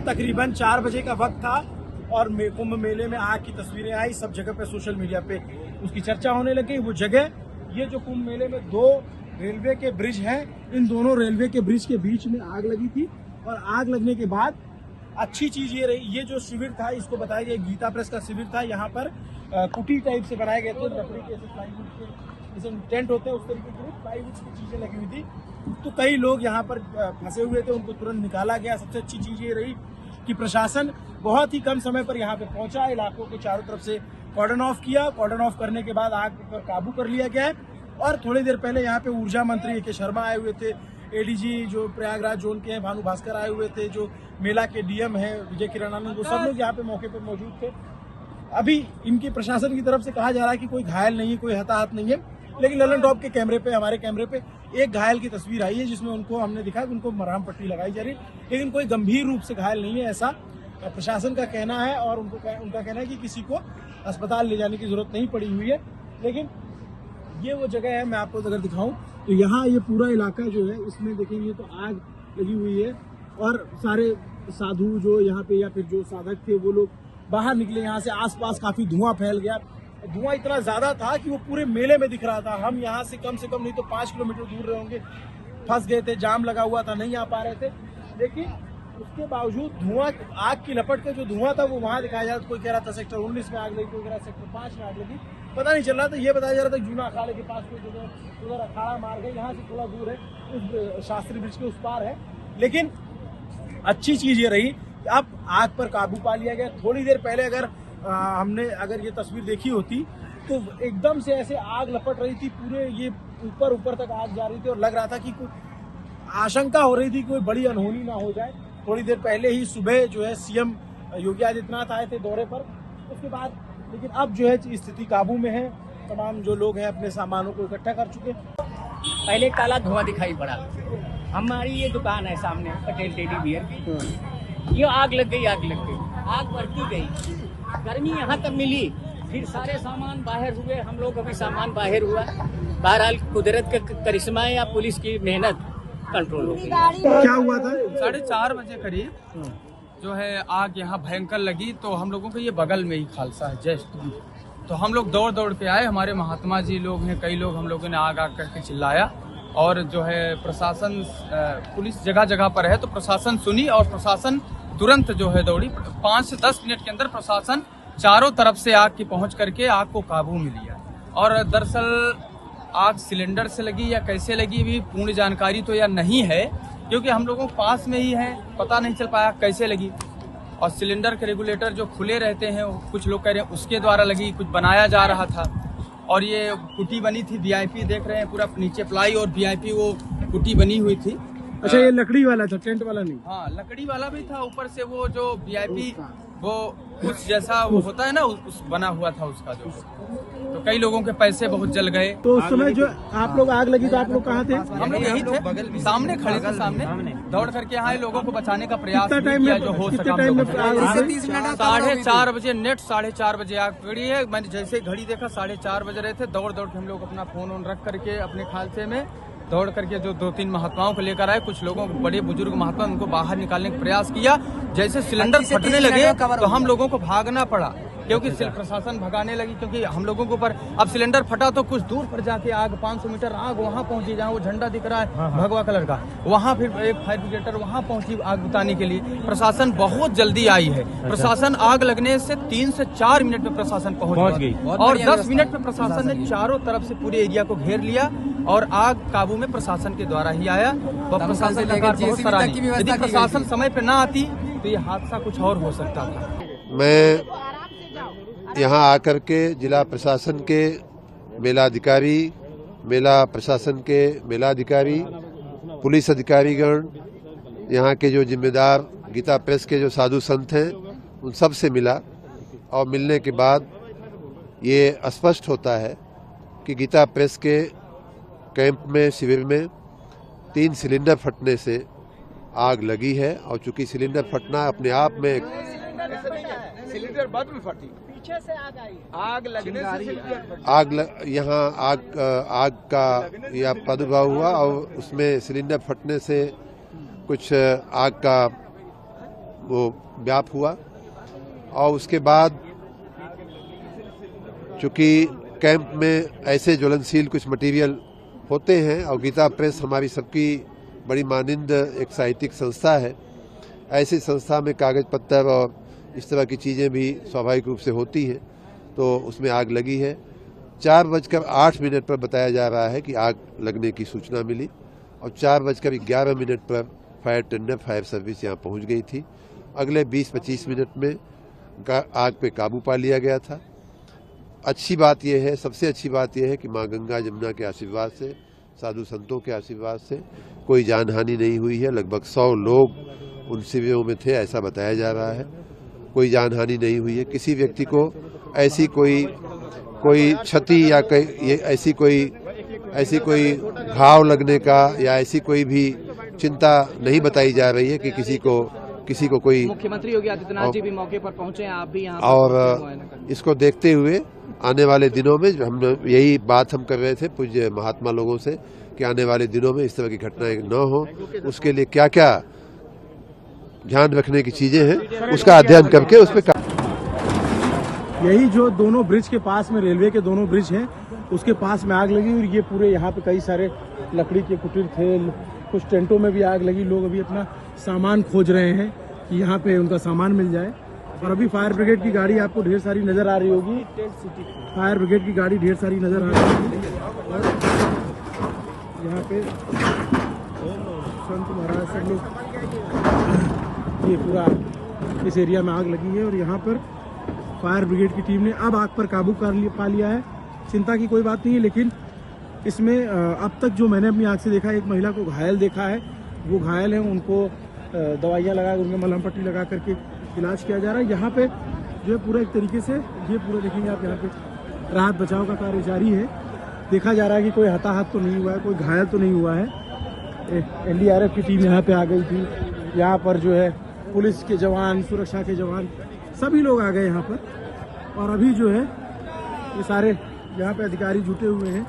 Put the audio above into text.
तकरीबन 4 बजे का वक्त था और कुंभ मेले में आग की तस्वीरें आई, सब जगह पे सोशल मीडिया पे उसकी चर्चा होने लगी। वो जगह, ये जो कुंभ मेले में 2 रेलवे के ब्रिज हैं, इन दोनों रेलवे के ब्रिज के बीच में आग लगी थी। और आग लगने के बाद अच्छी चीज ये रही, ये जो शिविर था इसको बताया गया गीता प्रेस का शिविर था। यहाँ पर कुटी टाइप से बनाए गए थे, लकड़ी के प्लाईवुड के जैसे टेंट होते हैं उस तरीके की प्लाईवुड की चीजें लगी हुई थी। तो कई लोग यहाँ पर फंसे हुए थे, उनको तुरंत निकाला गया। सबसे अच्छी चीज ये रही कि प्रशासन बहुत ही कम समय पर यहाँ पे पहुंचा, इलाकों के चारों तरफ से कॉर्डन ऑफ किया। कॉर्डन ऑफ करने के बाद आग पर काबू कर लिया गया है। और थोड़ी देर पहले यहाँ पे ऊर्जा मंत्री के शर्मा आए हुए थे, एडीजी जो प्रयागराज जोन के हैं भानु भास्कर आए हुए थे, जो मेला के डीएम हैं विजय किरणानंद, वो सब लोग यहाँ पे मौके पर मौजूद थे। अभी इनकी प्रशासन की तरफ से कहा जा रहा है कि कोई घायल नहीं है, कोई हताहत नहीं है, लेकिन ललन टॉप के कैमरे पे, हमारे कैमरे पे एक घायल की तस्वीर आई है जिसमें उनको हमने दिखा कि उनको मरहम पट्टी लगाई जा रही है, लेकिन कोई गंभीर रूप से घायल नहीं है, ऐसा प्रशासन का कहना है। और उनका कहना है कि किसी को अस्पताल ले जाने की जरूरत नहीं पड़ी हुई है। लेकिन ये वो जगह है, मैं आपको अगर दिखाऊं तो यहाँ ये पूरा इलाका जो है इसमें देखेंगे तो आग लगी हुई है। और सारे साधु जो यहाँ पे या फिर जो साधक थे वो लोग बाहर निकले यहाँ से। आसपास काफी धुआं फैल गया, धुआं इतना ज्यादा था कि वो पूरे मेले में दिख रहा था। हम यहाँ से कम नहीं तो 5 किलोमीटर दूर रहे होंगे, फंस गए थे, जाम लगा हुआ था, नहीं आ पा रहे थे। लेकिन उसके बावजूद धुआं, आग की लपट का जो धुआं था वो वहां दिखाया जा रहा था। कोई कह रहा था सेक्टर 19 में आग लगी, कोई कह रहा सेक्टर 5 में आग लगी, पता नहीं चल रहा था। ये बताया जा रहा था जूना अखाड़े के पास कोई जगह उधर अखाड़ा मार गए, यहाँ से थोड़ा दूर है, उस शास्त्री ब्रिज के उस पार है। लेकिन अच्छी चीज ये रही कि अब आग पर काबू पा लिया गया। थोड़ी देर पहले हमने ये तस्वीर देखी होती तो एकदम से ऐसे आग लपट रही थी, पूरे ये ऊपर तक आग जा रही थी और लग रहा था कि कोई आशंका हो रही थी कोई बड़ी अनहोनी ना हो जाए। थोड़ी देर पहले ही सुबह जो है सीएम योगी आदित्यनाथ आए थे दौरे पर, उसके बाद लेकिन अब जो है स्थिति काबू में है। तमाम जो लोग हैं अपने सामानों को इकट्ठा कर चुके। पहले काला धुआं दिखाई पड़ा। हमारी ये दुकान है सामने पटेल टेडी बियर की, ये आग लग गई, आग बढ़ती गई। गर्मी यहाँ तक मिली, फिर सारे सामान बाहर हुए, हम लोग अभी सामान बाहर हुआ। बहरहाल कुदरत का करिश्मा या पुलिस की मेहनत कंट्रोल हो गई। क्या हुआ था? 4:30 बजे करीब जो है आग यहाँ भयंकर लगी। तो हम लोगों के ये बगल में ही खालसा है जस्ट, तो हम लोग दौड़ के आए। हमारे महात्मा जी लोग हैं, कई लोग, हम लोगों ने आग करके चिल्लाया। और जो है प्रशासन, पुलिस जगह जगह पर है, तो प्रशासन सुनी और प्रशासन तुरंत जो है दौड़ी। 5 से 10 मिनट के अंदर प्रशासन चारों तरफ से आग की पहुंच करके आग को काबू में लिया। और दरअसल आग सिलेंडर से लगी या कैसे लगी भी पूर्ण जानकारी तो या नहीं है, क्योंकि हम लोगों के पास में ही है, पता नहीं चल पाया कैसे लगी। और सिलेंडर के रेगुलेटर जो खुले रहते हैं, कुछ लोग कह रहे हैं उसके द्वारा लगी, कुछ बनाया जा रहा था। और ये कुटी बनी थी, वीआईपी देख रहे हैं, पूरा नीचे प्लाई और वीआईपी वो कुटी बनी हुई थी। अच्छा, ये लकड़ी वाला था, टेंट वाला नहीं? हाँ, लकड़ी वाला भी था, ऊपर से वो जो वीआईपी वो कुछ जैसा वो होता है ना, उस बना हुआ था उसका जो। तो कई लोगों के पैसे बहुत जल गए। तो उस समय जो आप लोग आग लगी तो आप लोग कहाँ थे? हम लोग यही थे, सामने खड़े थे, सामने दौड़ करके यहाँ लोगों को बचाने का प्रयास किया जो हो सका। 4:30 बजे नेट 4:30 बजे आग पड़ी है। मैंने जैसे घड़ी देखा 4:30 बज रहे थे, दौड़ के हम लोग अपना फोन रख करके अपने खालसे में दौड़ करके जो 2-3 महात्माओं को लेकर आए, कुछ लोगों को, बड़े बुजुर्ग महात्मा, उनको बाहर निकालने का प्रयास किया। जैसे सिलेंडर फटने लगे तो हम लोगों को भागना पड़ा, क्योंकि प्रशासन भगाने लगी, क्योंकि हम लोगों के ऊपर अब सिलेंडर फटा तो कुछ दूर पर जाके आग 500 मीटर आग वहां पहुंची, जहां वो झंडा दिख रहा है भगवा कलर का, वहां फिर एक फायर ब्रिगेडर वहां पहुंची आग बुताने के लिए। प्रशासन बहुत जल्दी आई है। प्रशासन आग लगने से 3 से 4 मिनट में प्रशासन पहुंच गई और 10 मिनट में प्रशासन ने चारों तरफ से पूरे एरिया को घेर लिया और आग काबू में प्रशासन के द्वारा ही आया। प्रशासन का कार्य बहुत सराहनीय। यदि प्रशासन समय पे ना आती तो ये हादसा कुछ और हो सकता था। मैं यहाँ आकर के जिला प्रशासन के मेलाधिकारी, मेला प्रशासन के मेलाधिकारी, पुलिस अधिकारीगण, यहाँ के जो जिम्मेदार गीता प्रेस के जो साधु संत हैं, उन सब से मिला। और मिलने के बाद ये स्पष्ट होता है कि गीता प्रेस के कैंप में, शिविर में 3 सिलेंडर फटने से आग लगी है। और चूंकि सिलेंडर फटना अपने आप में, सिलेंडर बाद में फटी, पीछे से आग लगने से यहाँ आग का यह प्रादुर्भाव हुआ और उसमें सिलेंडर फटने से कुछ आग का वो व्याप हुआ। और उसके बाद चूंकि कैंप में ऐसे ज्वलनशील कुछ मटेरियल होते हैं और गीता प्रेस हमारी सबकी बड़ी मानिंद एक साहित्यिक संस्था है, ऐसी संस्था में कागज पत्तर और इस तरह की चीज़ें भी स्वाभाविक रूप से होती हैं, तो उसमें आग लगी है। 4:08 पर बताया जा रहा है कि आग लगने की सूचना मिली और 4:11 पर फायर टेंडर फायर सर्विस यहाँ पहुँच गई थी। अगले 20-25 मिनट में आग पे काबू पा लिया गया था। अच्छी बात यह है, सबसे अच्छी बात यह है कि माँ गंगा जमुना के आशीर्वाद से, साधु संतों के आशीर्वाद से कोई जानहानि नहीं हुई है। लगभग 100 लोग उन शिविरों में थे, ऐसा बताया जा रहा है। कोई जानहानि नहीं हुई है। किसी व्यक्ति को ऐसी कोई क्षति या ऐसी कोई घाव लगने का या ऐसी कोई भी चिंता नहीं बताई जा रही है कि किसी को कोई। मुख्यमंत्री योगी आदित्यनाथ जी भी मौके पर पहुंचे हैं, आप भी यहाँ और इसको देखते हुए आने वाले दिनों में हम यही बात हम कर रहे थे पूज्य महात्मा लोगों से कि आने वाले दिनों में इस तरह की घटनाएं न हो, उसके लिए क्या क्या ध्यान रखने की चीजें हैं उसका अध्ययन करके उस पर। यही जो दोनों ब्रिज के पास में, रेलवे के दोनों ब्रिज हैं, उसके पास में आग लगी और ये पूरे यहाँ पे कई सारे लकड़ी के कुटीर थे, कुछ टेंटों में भी आग लगी। लोग अभी अपना सामान खोज रहे हैं कि यहाँ पे उनका सामान मिल जाए। और अभी फायर ब्रिगेड की गाड़ी आपको ढेर सारी नजर आ रही होगी, फायर ब्रिगेड की गाड़ी ढेर सारी नजर आ रही होगी। और यहाँ पे संत महाराज सब लोग, ये पूरा इस एरिया में आग लगी है और यहाँ पर फायर ब्रिगेड की टीम ने अब आग पर काबू पा लिया है। चिंता की कोई बात नहीं है, लेकिन इसमें अब तक जो मैंने अपनी आँख से देखा, एक महिला को घायल देखा है। वो घायल है, उनको दवाइयाँ लगा, उनमें मलहम पट्टी लगा करके इलाज किया जा रहा है। यहाँ पे जो है पूरा एक तरीके से ये पूरा देखेंगे आप, यहाँ पे राहत बचाव का कार्य जारी है। देखा जा रहा है कि कोई हताहत तो नहीं हुआ है, कोई घायल तो नहीं हुआ है। NDRF की टीम यहाँ पे आ गई थी। यहाँ पर जो है पुलिस के जवान, सुरक्षा के जवान, सभी लोग आ गए यहाँ पर। और अभी जो है ये सारे यहाँ पे अधिकारी जुटे हुए हैं